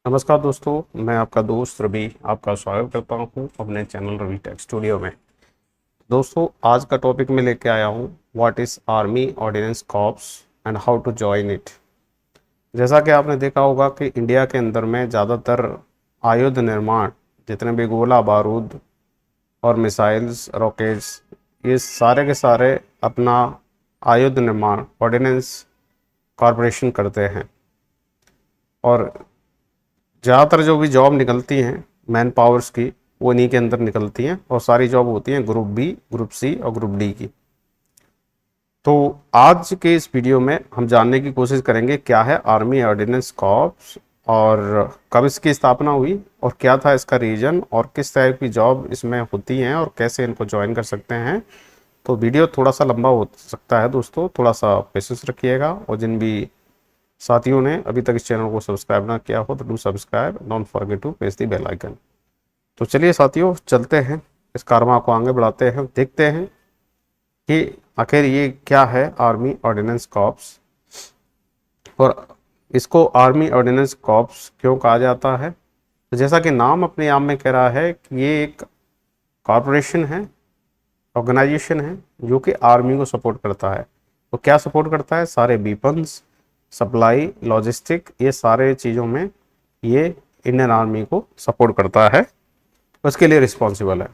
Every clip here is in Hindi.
नमस्कार दोस्तों, मैं आपका दोस्त रवि आपका स्वागत करता हूं अपने चैनल रवि टेक स्टूडियो में। दोस्तों, आज का टॉपिक मैं लेके आया हूं what is army ordnance corps and how to join it. जैसा कि आपने देखा होगा कि इंडिया के अंदर में ज़्यादातर आयुध निर्माण, जितने भी गोला बारूद और मिसाइल्स रॉकेट्स, ये सारे के सारे अपना आयुध निर्माण ऑर्डिनेंस कॉरपोरेशन करते हैं। और ज़्यादातर जो भी जॉब निकलती हैं मैन पावर्स की, वो इन्हीं के अंदर निकलती हैं और सारी जॉब होती हैं ग्रुप बी, ग्रुप सी और ग्रुप डी की। तो आज के इस वीडियो में हम जानने की कोशिश करेंगे क्या है आर्मी ऑर्डिनेंस कॉर्प्स और कब इसकी स्थापना हुई और क्या था इसका रीजन और किस टाइप की जॉब इसमें होती हैं और कैसे इनको ज्वाइन कर सकते हैं। तो वीडियो थोड़ा सा लंबा हो सकता है दोस्तों, थोड़ा सा पेशेंस रखिएगा। और जिन भी साथियों ने अभी तक इस चैनल को सब्सक्राइब ना किया हो तो do subscribe, don't forget to press the bell icon. तो चलिए साथियों, चलते हैं इस कारवां को आगे बढ़ाते हैं, देखते हैं कि आखिर ये क्या है आर्मी ऑर्डिनेंस कॉर्प्स और इसको आर्मी ऑर्डिनेंस कॉर्प्स क्यों कहा जाता है। तो जैसा कि नाम अपने आप में कह रहा है कि ये एक कॉरपोरेशन है, ऑर्गेनाइजेशन है जो कि आर्मी को सपोर्ट करता है। तो क्या सपोर्ट करता है? सारे वीपन्स, सप्लाई, लॉजिस्टिक, ये सारे चीज़ों में ये इंडियन आर्मी को सपोर्ट करता है, उसके लिए रिस्पॉन्सिबल है।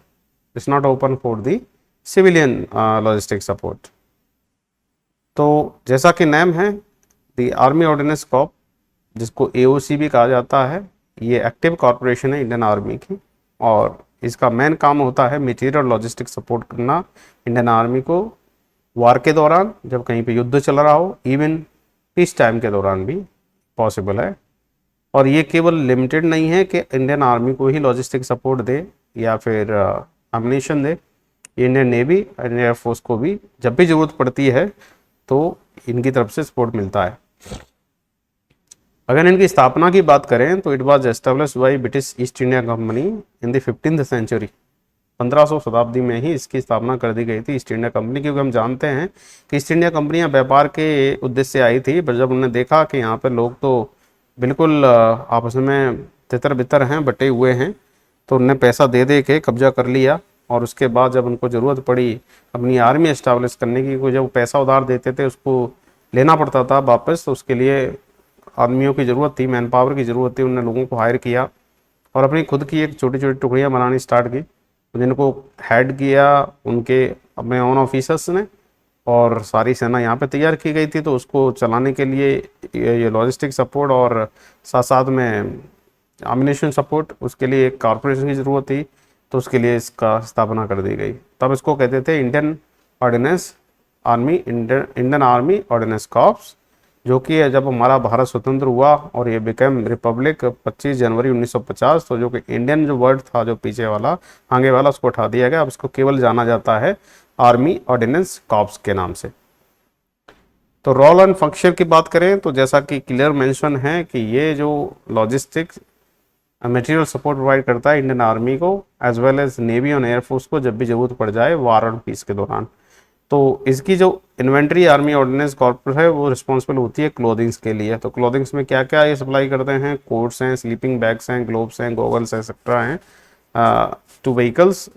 It's not open for the civilian logistic support. तो जैसा कि नेम है दी आर्मी ऑर्डिनेंस कॉर्प, जिसको एओसी भी कहा जाता है, ये एक्टिव कॉरपोरेशन है इंडियन आर्मी की और इसका मेन काम होता है मटेरियल लॉजिस्टिक सपोर्ट करना इंडियन आर्मी को वार के दौरान, जब कहीं पे युद्ध चल रहा हो, इवन पीस टाइम के दौरान भी पॉसिबल है। और ये केवल लिमिटेड नहीं है कि इंडियन आर्मी को ही लॉजिस्टिक सपोर्ट दे या फिर एमिनेशन दे। इंडियन नेवी, इंडियन एयरफोर्स को भी जब भी ज़रूरत पड़ती है तो इनकी तरफ से सपोर्ट मिलता है। अगर इनकी स्थापना की बात करें तो it was establish by British East India company in the 15th century. 1500 शताब्दी में ही इसकी स्थापना कर दी गई थी ईस्ट इंडिया कंपनी, क्योंकि हम जानते हैं कि ईस्ट इंडिया कंपनियां व्यापार के उद्देश्य से आई थी, पर जब उन्होंने देखा कि यहाँ पर लोग तो बिल्कुल आपस में तितर बितर हैं, बटे हुए हैं, तो उनने पैसा दे दे के कब्जा कर लिया। और उसके बाद जब उनको ज़रूरत पड़ी अपनी आर्मी एस्टाब्लिश करने की, कोई जब पैसा उधार देते थे उसको लेना पड़ता था वापस, तो उसके लिए आदमियों की ज़रूरत थी, मैन पावर की ज़रूरत थी। उन्होंने लोगों को हायर किया और अपनी खुद की एक छोटी छोटी टुकड़ियाँ बनानी स्टार्ट की, जिनको हेड किया उनके अपने ओन ऑफिसर्स ने। और सारी सेना यहाँ पे तैयार की गई थी, तो उसको चलाने के लिए ये लॉजिस्टिक सपोर्ट और साथ साथ में एमिनेशन सपोर्ट, उसके लिए एक कॉरपोरेशन की ज़रूरत थी, तो उसके लिए इसका स्थापना कर दी गई। तब इसको कहते थे Indian ordinance army, Indian army ordnance corps, जो कि जब हमारा भारत स्वतंत्र हुआ और ये बिकेम रिपब्लिक 25 जनवरी 1950, तो जो कि इंडियन जो वर्ड था जो पीछे वाला आगे वाला, उसको उठा दिया गया। अब इसको केवल जाना जाता है आर्मी ऑर्डिनेंस कॉर्प्स के नाम से। तो रोल एंड फंक्शन की बात करें तो जैसा कि क्लियर मेंशन है कि ये जो लॉजिस्टिक्स मटेरियल सपोर्ट प्रोवाइड करता है इंडियन आर्मी को एज वेल एज नेवी और एयरफोर्स को, जब भी जरूरत पड़ जाए वार और पीस के दौरान। तो इसकी जो इन्वेंट्री आर्मी ऑर्डिनेंस कॉर्पोरेट है वो रिस्पॉन्सिबल होती है क्लोथिंग्स के लिए। तो क्लोथिंग्स में क्या क्या ये सप्लाई करते हैं? कोट्स हैं, स्लीपिंग बैग्स हैं, ग्लोव्स हैं, गॉगल्स एक्सेट्रा हैं, टू व्हीकल्स,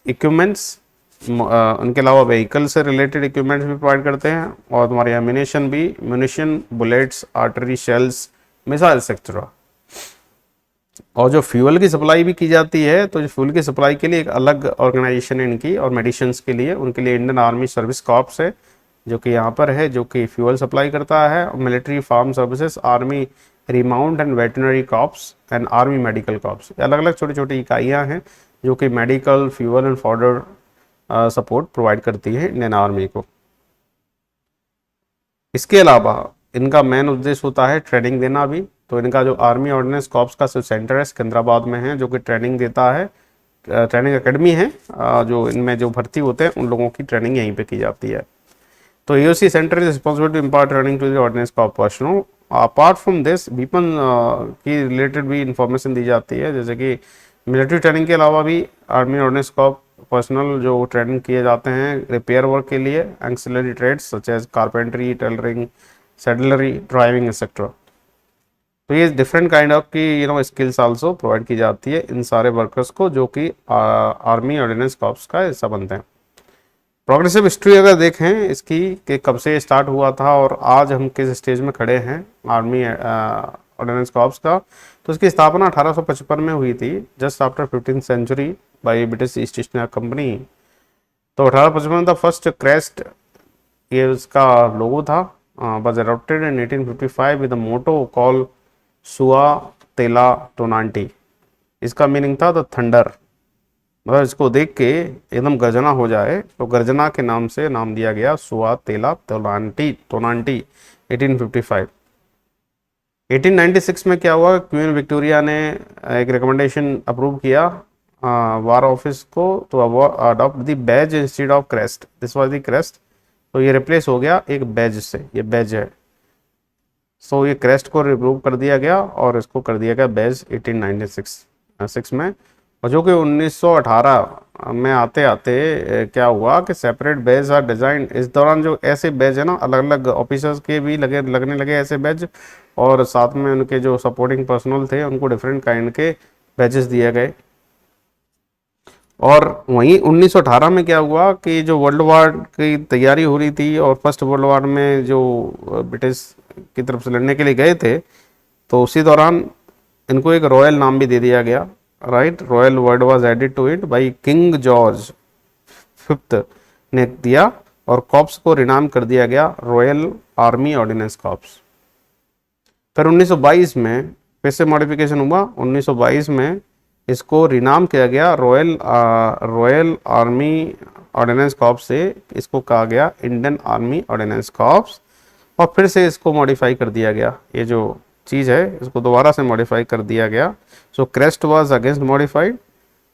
इक्विपमेंट्स, उनके अलावा व्हीकल से रिलेटेड इक्विपमेंट्स भी प्रोवाइड करते हैं। और तुम्हारी एमिनेशन भी, munition, bullets, artery shells, missile etcetera. और जो फ्यूल की सप्लाई भी की जाती है, तो जो फ्यूल की सप्लाई के लिए एक अलग ऑर्गेनाइजेशन है इनकी, और मेडिसिन्स के लिए उनके लिए इंडियन आर्मी सर्विस कॉर्प्स है जो कि यहाँ पर है, जो कि फ्यूल सप्लाई करता है। Military farm services, army remount and veterinary corps and army medical corps, अलग अलग छोटी छोटी इकाइयाँ हैं जो कि medical, fuel and fodder support provide करती है इंडियन आर्मी को। इसके अलावा इनका मेन उद्देश्य होता है ट्रेनिंग देना भी। तो इनका जो आर्मी ऑर्डिनेंस कॉर्प्स का सेंटर है सिकंदराबाद में है, जो कि ट्रेनिंग देता है, ट्रेनिंग एकेडमी है। जो इनमें जो भर्ती होते हैं उन लोगों की ट्रेनिंग यहीं पे की जाती है। तो AOC centre is responsible to impart training to the ordnance corps personnel. Apart from this weapon की रिलेटेड भी इंफॉर्मेशन दी जाती है, जैसे कि मिलिट्री ट्रेनिंग के अलावा भी आर्मी ऑर्डिनेंस कॉर्प पर्सनल जो ट्रेनिंग किए जाते हैं रिपेयर वर्क के लिए, auxiliary trades such as carpentry, tailoring, saddlery, driving etcetera. तो ये डिफरेंट काइंड ऑफ की स्किल्स आल्सो प्रोवाइड की जाती है इन सारे वर्कर्स को जो कि आर्मी ऑर्डिनेंस कॉर्प्स का हिस्सा बनते हैं। प्रोग्रेसिव हिस्ट्री अगर देखें इसकी कि कब से स्टार्ट हुआ था और आज हम किस स्टेज में खड़े हैं आर्मी ऑर्डिनेंस कॉर्प्स का, तो इसकी स्थापना 1855 में हुई थी, just after 15th century by British East India Company. तो 1855 द फर्स्ट क्रेस्ट ये उसका लोगो था, was adopted in 1855 with the motto call सुआ तेला टोनांटी। इसका मीनिंग था द थंडर, मतलब इसको देख के एकदम गर्जना हो जाए तो गर्जना के नाम से नाम दिया गया सुआ तेला टोनांटी टोनांटी 1855। 1896 में क्या हुआ, क्वीन विक्टोरिया ने एक रिकमेंडेशन अप्रूव किया वार ऑफिस को तो adopt the badge instead of crest, this was the crest. तो ये रिप्लेस हो गया एक बैज से, ये बैज है। सो ये क्रेस्ट को रिमूव कर दिया गया और इसको कर दिया गया बैज 1896 में। और जो कि 1918 में आते आते क्या हुआ कि सेपरेट बैज आर डिजाइन। इस दौरान जो ऐसे बैज है ना, अलग अलग ऑफिसर्स के भी लगने लगे ऐसे बैज, और साथ में उनके जो सपोर्टिंग पर्सनल थे उनको डिफरेंट काइंड के बैजेस दिए गए। और वहीं 1918 में क्या हुआ कि जो वर्ल्ड वार की तैयारी हो रही थी और फर्स्ट वर्ल्ड वार में जो ब्रिटिश की तरफ से लड़ने के लिए गए थे, तो उसी दौरान इनको एक रॉयल नाम भी दे दिया गया, right. Royal word was added to it by king George fifth ने दिया, और कॉप्स को रिनाम कर दिया गया रॉयल आर्मी ऑर्डिनेंस कॉप्स। फिर 1922 में फिर से मॉडिफिकेशन हुआ, 1922 में इसको रिनाम किया गया रॉयल आर्मी ऑर्डिनेंस कॉप्स से इसको कहा गया इंडियन आर्मी ऑर्डिनेंस कॉप्स, और फिर से इसको मॉडिफाई कर दिया गया। ये जो चीज़ है इसको दोबारा से मॉडिफाई कर दिया गया। सो क्रेस्ट वाज अगेंस्ट मॉडिफाइड।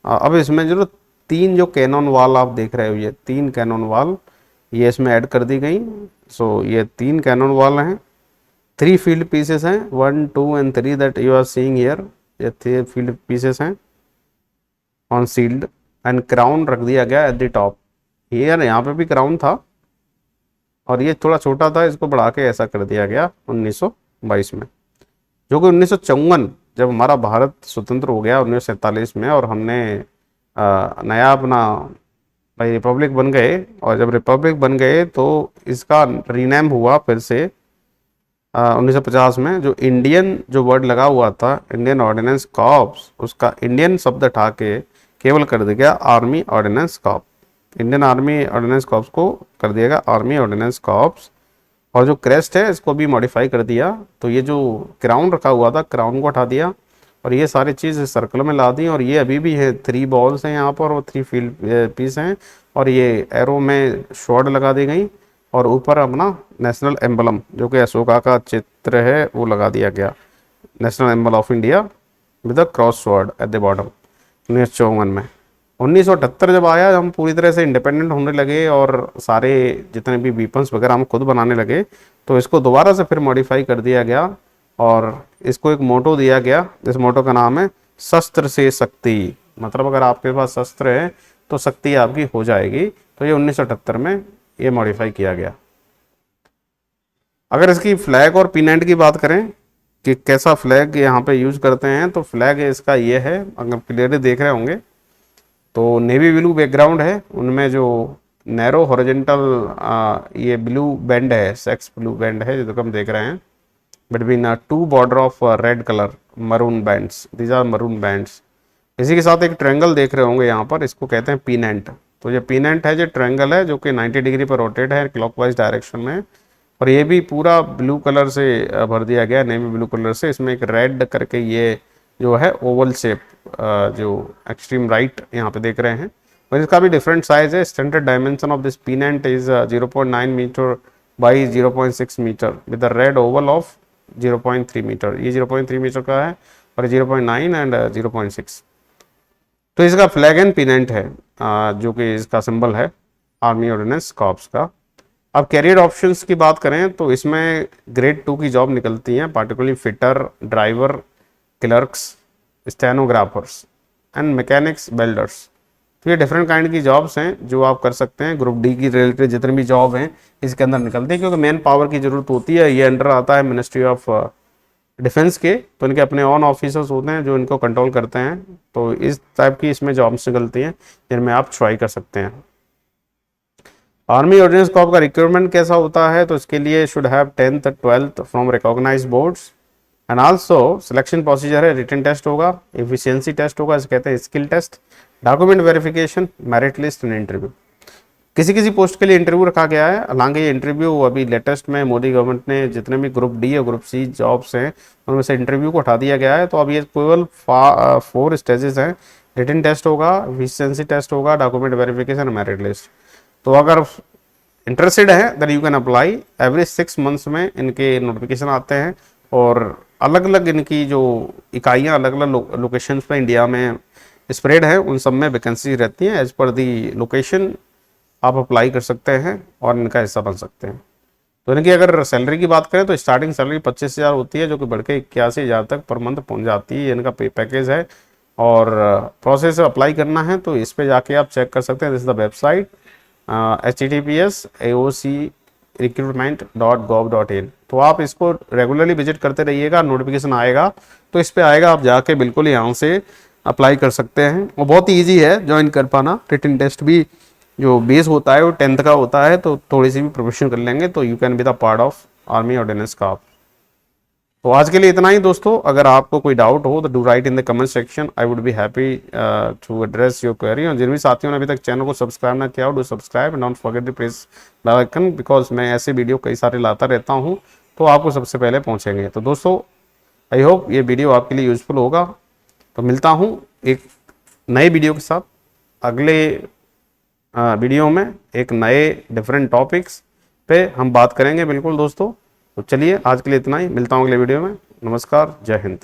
अब इसमें जो 3 जो कैनन वाल आप देख रहे हो, ये 3 कैनन वाल ये इसमें ऐड कर दी गई। सो ये 3 कैनन वाल हैं, 3 फील्ड पीसेस हैं, 1 2 and 3 that you are seeing here, ये 3 फील्ड पीसेस हैं ऑन सील्ड, एंड क्राउन रख दिया गया एट द टॉप। हियर यहाँ पे भी क्राउन था और ये थोड़ा छोटा था, इसको बढ़ा के ऐसा कर दिया गया 1922 में। जो कि 1954 जब हमारा भारत स्वतंत्र हो गया 1947 में, और हमने नया अपना भाई रिपब्लिक बन गए, और जब रिपब्लिक बन गए तो इसका रीनेम हुआ फिर से 1950 में। जो इंडियन जो वर्ड लगा हुआ था इंडियन ऑर्डिनेंस कॉर्प्स, उसका इंडियन शब्द हटा के केवल कर दिया गया army ordnance corps. Indian army ordnance corps को कर दिया गया आर्मी ऑर्डिनेंस कॉर्प्स। और जो क्रेस्ट है इसको भी मॉडिफाई कर दिया, तो ये जो क्राउन रखा हुआ था क्राउन को हटा दिया और ये सारी चीज़ सर्कल में ला दी। और ये अभी भी है, 3 बॉल्स हैं यहाँ पर और 3 फील्ड पीस हैं, और ये एरो में शॉर्ट लगा दी गई, और ऊपर अपना नेशनल एम्बलम जो कि अशोका का चित्र है वो लगा दिया गया, national एम्बल of India with the cross sword at the bottom. 1954 में 1978 जब आया, हम पूरी तरह से इंडिपेंडेंट होने लगे और सारे जितने भी वीपन्स वगैरह हम खुद बनाने लगे, तो इसको दोबारा से फिर मॉडिफाई कर दिया गया और इसको एक मोटो दिया गया। इस मोटो का नाम है शस्त्र से शक्ति, मतलब अगर आपके पास शस्त्र है तो शक्ति आपकी हो जाएगी। तो ये 1978 में ये मॉडिफाई किया गया। अगर इसकी फ्लैग और पिनेंट की बात करें कि कैसा फ्लैग यहाँ पे यूज करते हैं, तो फ्लैग इसका ये है, अगर क्लियरली देख रहे होंगे तो नेवी ब्लू बैकग्राउंड है, उनमें जो नैरो हॉरिजॉन्टल ये ब्लू बैंड है, सेक्स ब्लू बैंड है जो हम देख रहे हैं, between 2 border of red colour maroon bands, these are maroon bands. इसी के साथ एक ट्रायंगल देख रहे होंगे यहाँ पर, इसको कहते हैं पिनेंट। तो ये पिनेंट है, जो ट्रायंगल है जो कि 90 डिग्री पर रोटेट है क्लॉकवाइज डायरेक्शन में, और ये भी पूरा ब्लू कलर से भर दिया गया, नेवी ब्लू कलर से। इसमें एक रेड करके ये जो है ओवल शेप जो एक्सट्रीम राइट यहाँ पे देख रहे हैं, और इसका भी डिफरेंट साइज है। Standard dimension of this pennant is 0.9 metre by 0.6 metre with the red oval of 0.3 metre. ये 0.3 मीटर का है और 0.9 एंड 0.6। तो इसका फ्लैग एंड पिनेंट है जो कि इसका सिंबल है आर्मी ऑर्डिनेंस कॉर्प्स का। अब कैरियर ऑप्शंस की बात करें तो इसमें ग्रेड 2 की जॉब निकलती हैं, particularly fitter, driver, clerks, stenographers and mechanics, welders. तो ये डिफरेंट काइंड की जॉब्स हैं जो आप कर सकते हैं। ग्रुप डी की रिलेटेड जितनी भी जॉब हैं इसके अंदर निकलती है, क्योंकि मैन पावर की जरूरत होती है। ये अंडर आता है मिनिस्ट्री ऑफ डिफेंस के, तो इनके अपने ऑन ऑफिसर्स होते हैं जो इनको कंट्रोल करते हैं। तो इस टाइप की इसमें जॉब्स निकलती हैं जिनमें आप ट्राई कर सकते हैं। आर्मी ऑर्डिनेंस कॉर्प का रिक्रूटमेंट कैसा होता है, तो इसके लिए should have 10th 12th from recognised boards and also selection procedure है, रिटन टेस्ट होगा, एफिशिएंसी टेस्ट होगा, इसे कहते हैं skill test, document verification, merit list and interview. किसी किसी पोस्ट के लिए इंटरव्यू रखा गया है, हालांकि ये इंटरव्यू अभी लेटेस्ट में मोदी गवर्नमेंट ने जितने भी ग्रुप डी और ग्रुप सी जॉब्स हैं उनमें से इंटरव्यू को हटा दिया गया है। तो अब ये केवल 4 स्टेजेस हैं, रिटन टेस्ट होगा, एफिशिएंसी टेस्ट होगा, डॉक्यूमेंट वेरिफिकेशन, मेरिट लिस्ट। तो अगर इंटरेस्टेड है then you can apply. Every 6 months में इनके नोटिफिकेशन आते हैं और अलग अलग इनकी जो इकाइयाँ अलग अलग लोकेशन पे इंडिया में स्प्रेड है, उन सब में वैकेंसी रहती हैं। एज पर दी लोकेशन आप अप्लाई कर सकते हैं और इनका हिस्सा बन सकते हैं। तो इनकी अगर सैलरी की बात करें तो स्टार्टिंग सैलरी 25,000 होती है, जो कि बढ़ के 81,000 तक पर मंथ पहुंच जाती है। इनका पे पैकेज है और प्रोसेस अप्लाई करना है तो इस पे जाके आप चेक कर सकते हैं। This is the website https://aocrecruitment.gov.in। तो आप इसको रेगुलरली विजिट करते रहिएगा, नोटिफिकेशन आएगा तो इस पे आएगा, आप जाके बिल्कुल यहाँ से अप्लाई कर सकते हैं। और बहुत ही ईजी है ज्वाइन कर पाना। रिटन टेस्ट भी जो बेस होता है वो 10th का होता है, तो थोड़ी सी भी प्रिपरेशन कर लेंगे तो you can be the part of army ordinance का। तो आज के लिए इतना ही दोस्तों। अगर आपको कोई डाउट हो तो do write in the comment section, I would be happy to address your query. और जिन भी साथियों ने अभी तक चैनल को सब्सक्राइब ना किया हो, do subscribe and don't forget to press bell icon, because मैं ऐसे वीडियो कई सारे लाता रहता हूँ तो आपको सबसे पहले पहुँचेंगे। तो दोस्तों आई होप ये वीडियो आपके लिए यूजफुल होगा। तो मिलता हूँ एक नए वीडियो के साथ अगले वीडियो में, एक नए डिफरेंट टॉपिक्स पे हम बात करेंगे बिल्कुल दोस्तों। तो चलिए आज के लिए इतना ही, मिलता हूँ अगले वीडियो में। नमस्कार, जय हिंद।